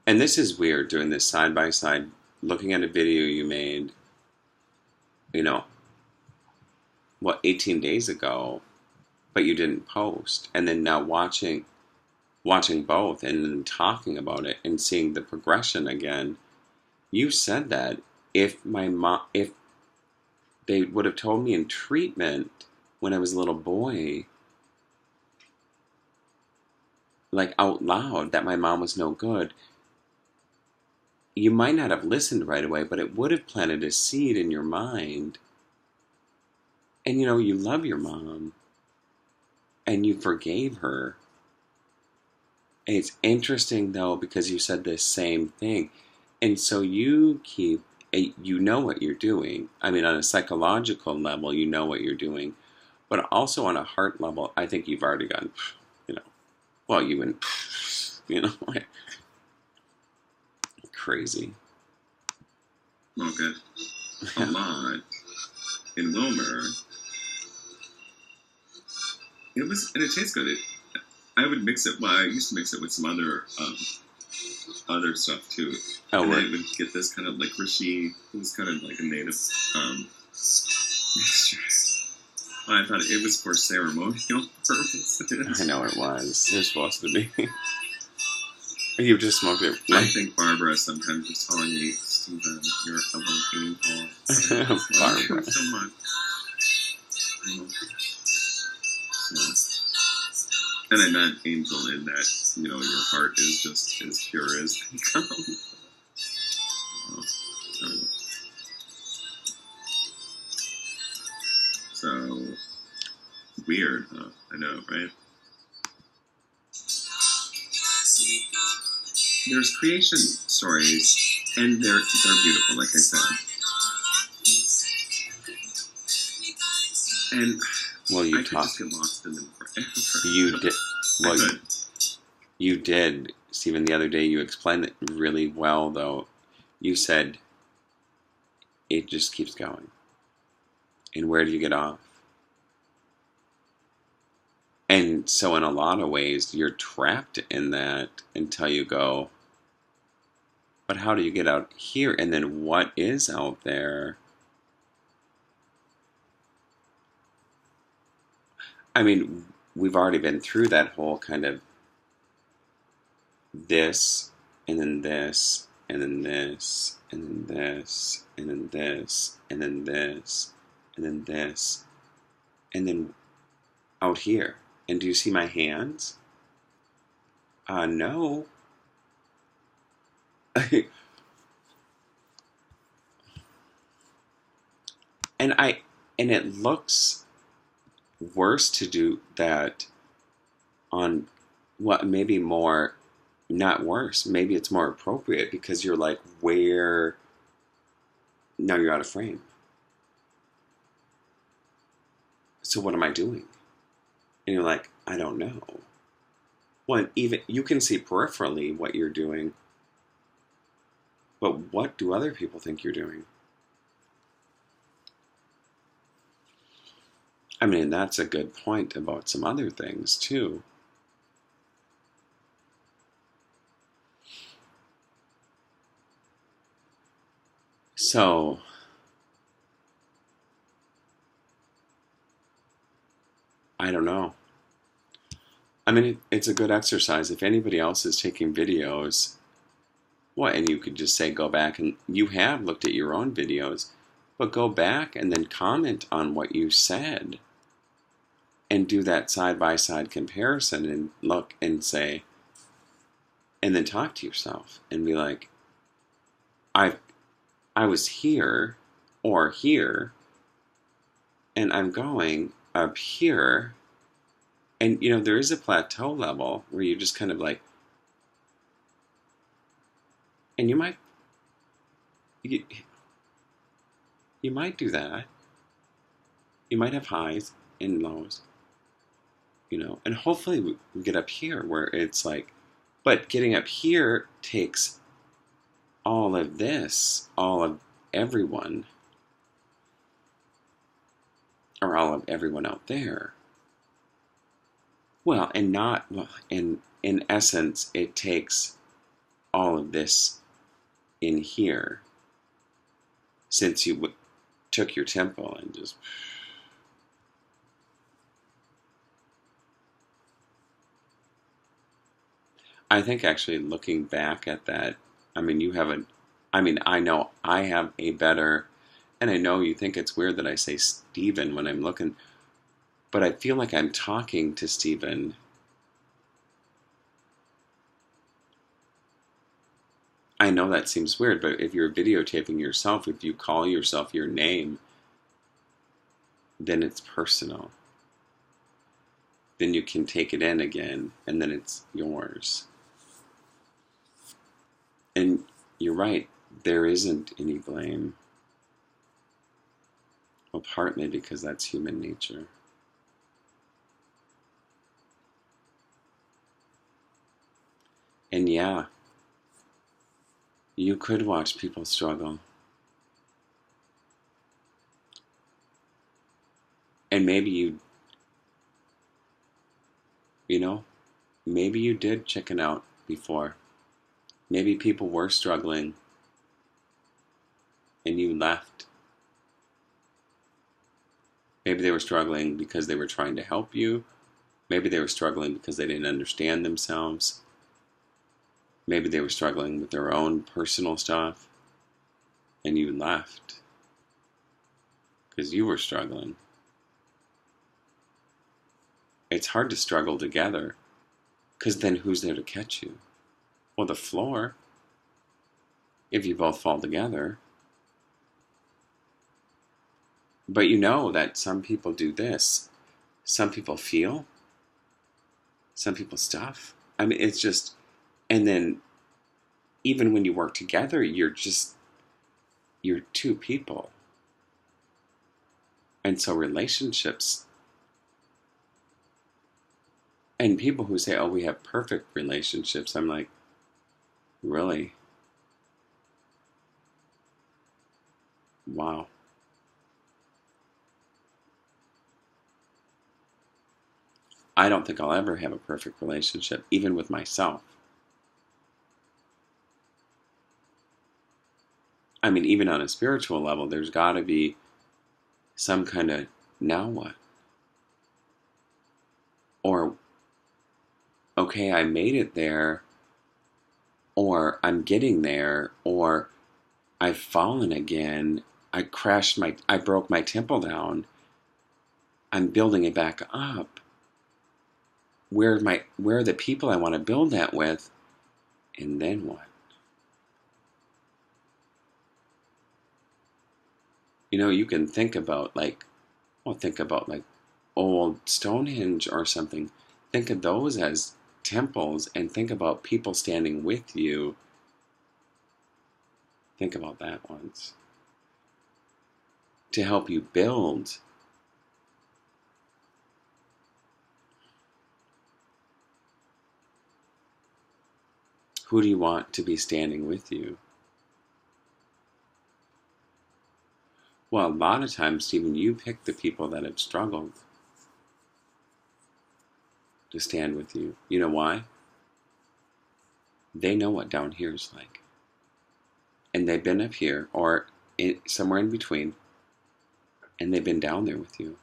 and this is weird, doing this side by side, looking at a video you made, 18 days ago, but you didn't post. And then now watching both and then talking about it and seeing the progression again. You said that if they would have told me in treatment when I was a little boy, out loud, that my mom was no good, you might not have listened right away, but it would have planted a seed in your mind. And you love your mom. And you forgave her. And it's interesting, though, because you said the same thing. And so you keep, you know what you're doing. I mean, on a psychological level, you know what you're doing. But also on a heart level, I think you've already gone, you know, well, you went, you know, like crazy. Okay. A lot in Wilmer. It was, and it tastes good. I would mix it. Well, I used to mix it with some other stuff too, Oh, and then right. it would get this kind of licoricey. It was kind of like a native mixture. Well, I thought it was for ceremonial purposes. I know it was. It was supposed to be. You just smoked it. I think Barbara sometimes was telling me, Stephen, you're a little painful. Thank Barbara. you so much. And I meant angel in that, your heart is just as pure as they come. So weird, huh? I know, right? There's creation stories, and they're beautiful, like I said. And well, I could just get lost in them forever. You did. Well, you did, Stephen. The other day, you explained it really well. Though you said it just keeps going, and where do you get off? And so, in a lot of ways, you're trapped in that until you go. But how do you get out here? And then what is out there? I mean, we've already been through that whole kind of this, and then this, and then this, and then this, and then this, and then this, and then this, and then out here. And do you see my hands? No. and it looks worse to do that on what maybe more, not worse, maybe it's more appropriate because you're like, where, now you're out of frame. So what am I doing? And you're like, I don't know. Well, even you can see peripherally what you're doing, but what do other people think you're doing? I mean, that's a good point about some other things, too. So, I don't know. I mean, it's a good exercise. If anybody else is taking videos, well, and you could just say, go back, and you have looked at your own videos, but go back and then comment on what you said and do that side-by-side comparison and look and say, and then talk to yourself and be like, I was here or here, and I'm going up here. And, there is a plateau level where you just kind of like, and you might do that. You might have highs and lows, and hopefully we get up here where it's like, but getting up here takes all of this, all of everyone, or all of everyone out there. Well, and not, well, in essence, it takes all of this in here, since you took your tempo and just, I think actually looking back at that, I mean, I know I have a better, and I know you think it's weird that I say Stephen when I'm looking, but I feel like I'm talking to Stephen. I know that seems weird, but if you're videotaping yourself, if you call yourself your name, then it's personal. Then you can take it in again, and then it's yours. And you're right. There isn't any blame. Well, partly because that's human nature. And yeah, you could watch people struggle. And maybe you know, maybe you did chicken out before. Maybe people were struggling and you left. Maybe they were struggling because they were trying to help you. Maybe they were struggling because they didn't understand themselves. Maybe they were struggling with their own personal stuff and you left because you were struggling. It's hard to struggle together because then who's there to catch you? Well, the floor, if you both fall together. But you know that some people do this. Some people feel, some people stuff. I mean, it's just, and then even when you work together, you're two people. And so relationships, and people who say, oh, we have perfect relationships, I'm like, really? Wow. I don't think I'll ever have a perfect relationship, even with myself. I mean, even on a spiritual level, there's got to be some kind of now what? Or, okay, I made it there, or I'm getting there, or I've fallen again. I broke my temple down. I'm building it back up. Where are the people I want to build that with? And then what? You can think about like old Stonehenge or something. Think of those as temples and think about people standing with you. Think about that once. To help you build. Who do you want to be standing with you? Well, a lot of times, Stephen, you pick the people that have struggled to stand with you. You know why? They know what down here is like. And they've been up here or somewhere in between, and they've been down there with you.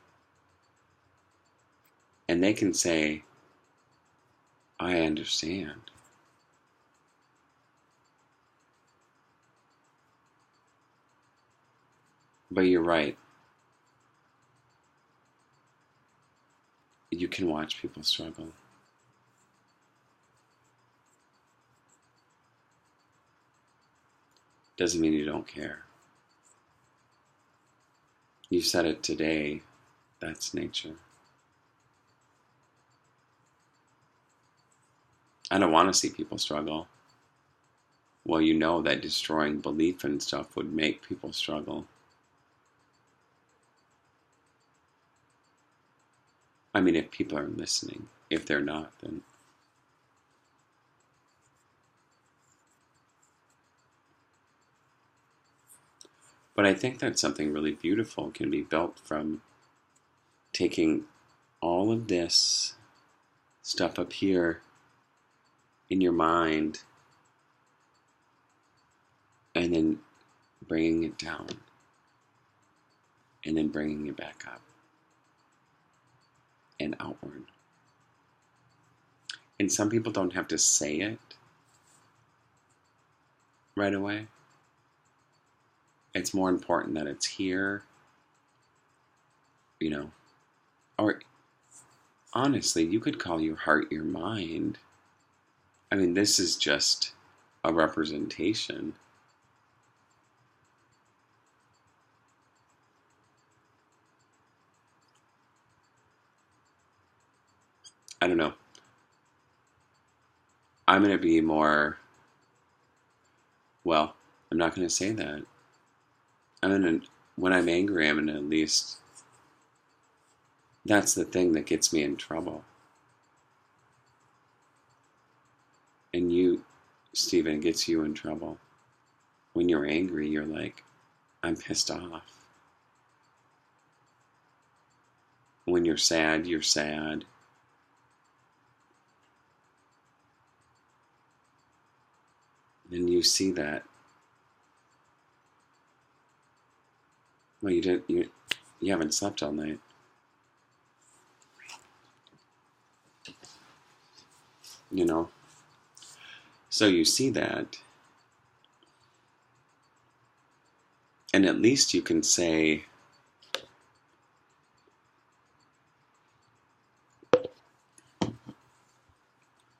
And they can say, I understand. But you're right. You can watch people struggle. Doesn't mean you don't care. You said it today. That's nature. I don't want to see people struggle. Well, you know that destroying belief and stuff would make people struggle. I mean, if people are listening. If they're not, then. But I think that something really beautiful can be built from taking all of this stuff up here in your mind and then bringing it down and then bringing it back up and outward. And some people don't have to say it right away. It's more important that it's here, or honestly, you could call your heart your mind. I mean, this is just a representation. I don't know. I'm going to be more Well, I'm not going to say that. When I'm angry, I'm going to at least. That's the thing that gets me in trouble. And you, Stephen, gets you in trouble. When you're angry, you're like, I'm pissed off. When you're sad, you're sad. And you see that. Well, you haven't slept all night. You know? So you see that. And at least you can say,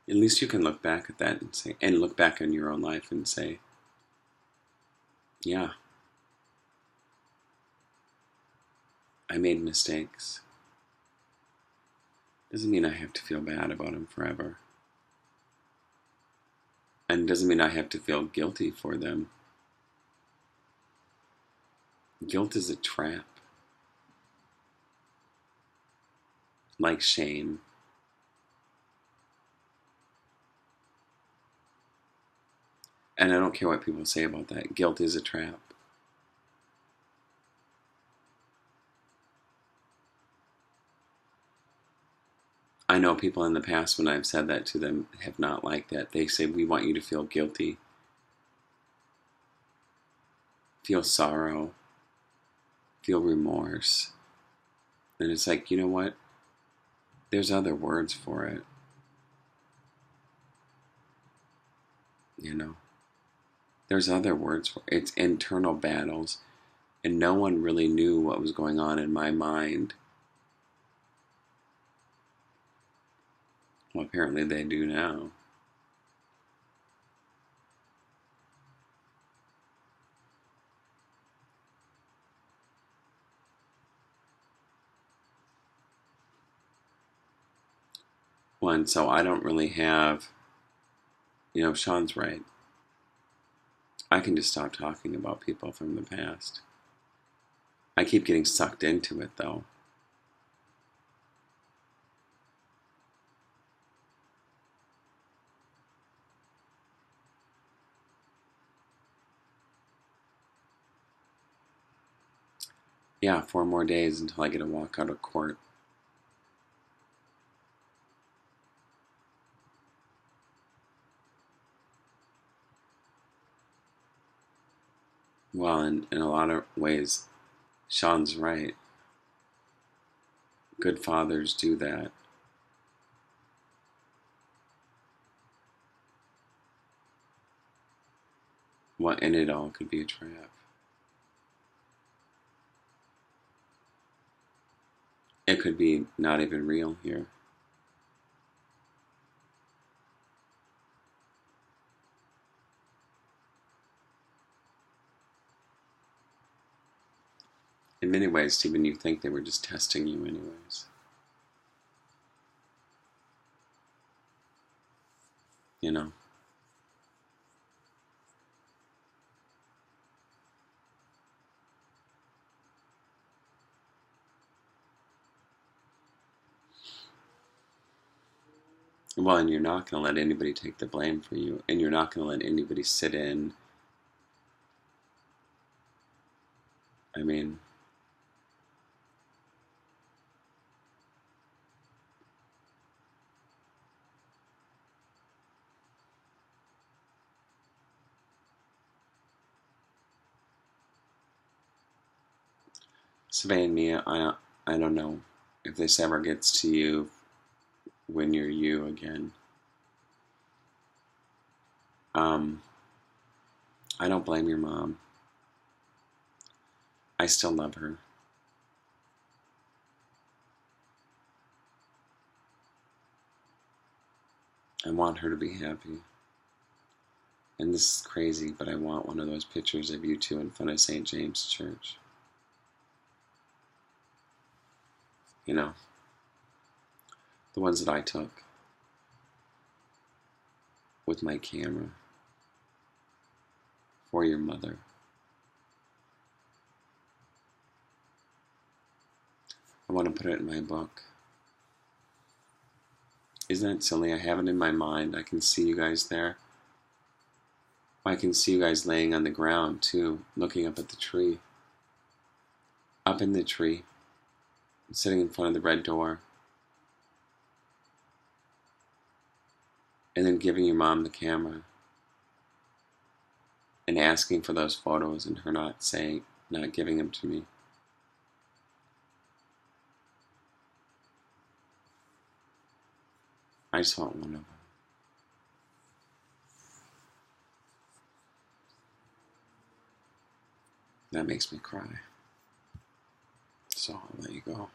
at least you can look back at that and say, and look back on your own life and say, yeah, I made mistakes. Doesn't mean I have to feel bad about them forever. And doesn't mean I have to feel guilty for them. Guilt is a trap. Like shame. And I don't care what people say about that. Guilt is a trap. I know people in the past, when I've said that to them, have not liked that. They say, we want you to feel guilty, feel sorrow, feel remorse. And it's like, you know what? There's other words for it. You know? There's other words for it. It's internal battles. And no one really knew what was going on in my mind. Well, apparently they do now. Well, and so I don't really have, Sean's right. I can just stop talking about people from the past. I keep getting sucked into it, though. Yeah, 4 more days until I get to walk out of court. Well, in a lot of ways, Sean's right. Good fathers do that. What in it all could be a trap. It could be not even real here. In many ways, Stephen, you think they were just testing you anyways. You know? Well, and you're not going to let anybody take the blame for you. And you're not going to let anybody sit in. I mean, Savannah and Mia, I don't know if this ever gets to you when you're you again. I don't blame your mom. I still love her. I want her to be happy. And this is crazy, but I want one of those pictures of you two in front of St. James Church. You know, the ones that I took with my camera. for your mother. I want to put it in my book. Isn't that silly? I have it in my mind. I can see you guys there. I can see you guys laying on the ground too, looking up at the tree. Up in the tree, sitting in front of the red door. And then giving your mom the camera. And asking for those photos and her not giving them to me. I just want one of them. That makes me cry. So I'll let you go.